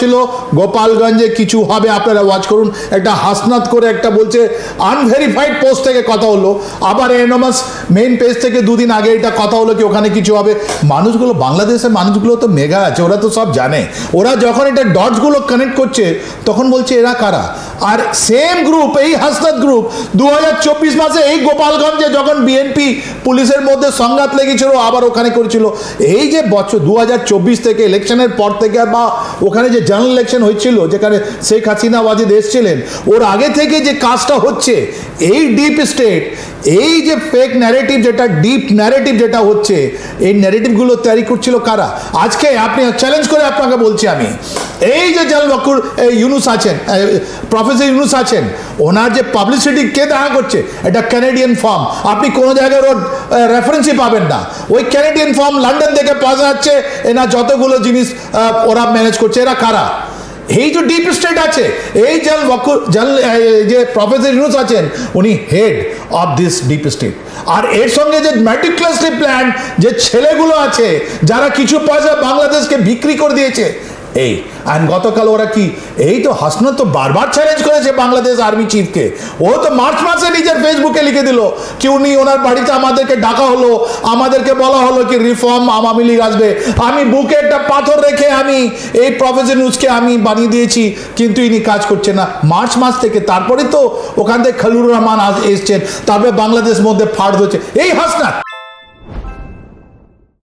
ছিল গোপালগঞ্জে কিছু হবে, আপনারা ওয়াচ করুন। একটা হাসনাত করে একটা বলছে আনভেরিফাইড পোস্ট থেকে কথা হলো, আবার এনমাস মেইন পেজ থেকে দুদিন আগে এটা কথা হলো কি ওখানে কিছু হবে। মানুষগুলো, বাংলাদেশের মানুষগুলো তো মেগা আছে, ওরা তো সব জানে। ওরা যখন এটা ডটসগুলো কানেক্ট করছে তখন বলছে এরা কারা। আর সেম গ্রুপ, এই হাসনাত গ্রুপ 2024 মাসে এই গোপালগঞ্জে যখন বিএনপি পুলিশের মধ্যে সংঘাত লেগেছিল আবার ওখানে করেছিল। এই যে বছর 2024 থেকে ইলেকশনের পর থেকে, বা ওখানে যে জেনারেল ইলেকশন হয়েছিল যেখানে শেখ হাসিনা ওয়াজিদ এসেছিলেন, ওর আগে থেকে যে কাজটা হচ্ছে, এই ডিপ স্টেট, এই যে ফেক ন্যারেটিভ, যেটা ডিপ ন্যারেটিভ যেটা হচ্ছে, এই ন্যারেটিভগুলো তৈরি করছিল কারা? আজকে আপনি চ্যালেঞ্জ করে আপনাকে বলছি আমি, এই যে জেনারেল ওয়াকুর ইউনুস আছেন, প্রফেসর ইউনুস আছেন, ওনার যে পাবলিসিটি কে দেখা করছে, এটা ক্যানাডিয়ান ফার্ম। আপনি কোনো জায়গায় ওর রেফারেন্সই পাবেন না। ওই ক্যানাডিয়ান ফার্ম লন্ডন থেকে পয়সা যাচ্ছে, এনা যতগুলো জিনিস ওরা ম্যানেজ করছে। এরা কারা? এই যে ডিপ স্টেট আছে, এই যে প্রফেসর ইউনুস আছেন, উনি head of this deep state. আর এর সঙ্গে যে ম্যাটিকুলাসলি প্ল্যান যে ছেলেগুলো আছে যারা কিছু পয়সা বাংলাদেশকে বিক্রি করে দিয়েছে, এই আর গতকাল ওরা কি, এই তো হাসনাত তো বারবার চ্যালেঞ্জ করেছে বাংলাদেশ আর্মি চিফকে। ও তো মার্চ মাসে নিজের ফেসবুকে লিখে দিল কি উনি, ওনার বাড়িতে আমাদেরকে ডাকা হলো, আমাদেরকে বলা হলো কি রিফর্ম আওয়ামী লীগ আসবে। আমি বুকে একটা পাথর রেখে আমি এই প্রফেসর নিউজকে আমি বানিয়ে দিয়েছি, কিন্তু ইনি কাজ করছে না মার্চ মাস থেকে। তারপরে তো ওখান থেকে খলিলুর রহমান এসছেন, তারপরে বাংলাদেশ মধ্যে ফাড় হচ্ছে এই হাসনাত।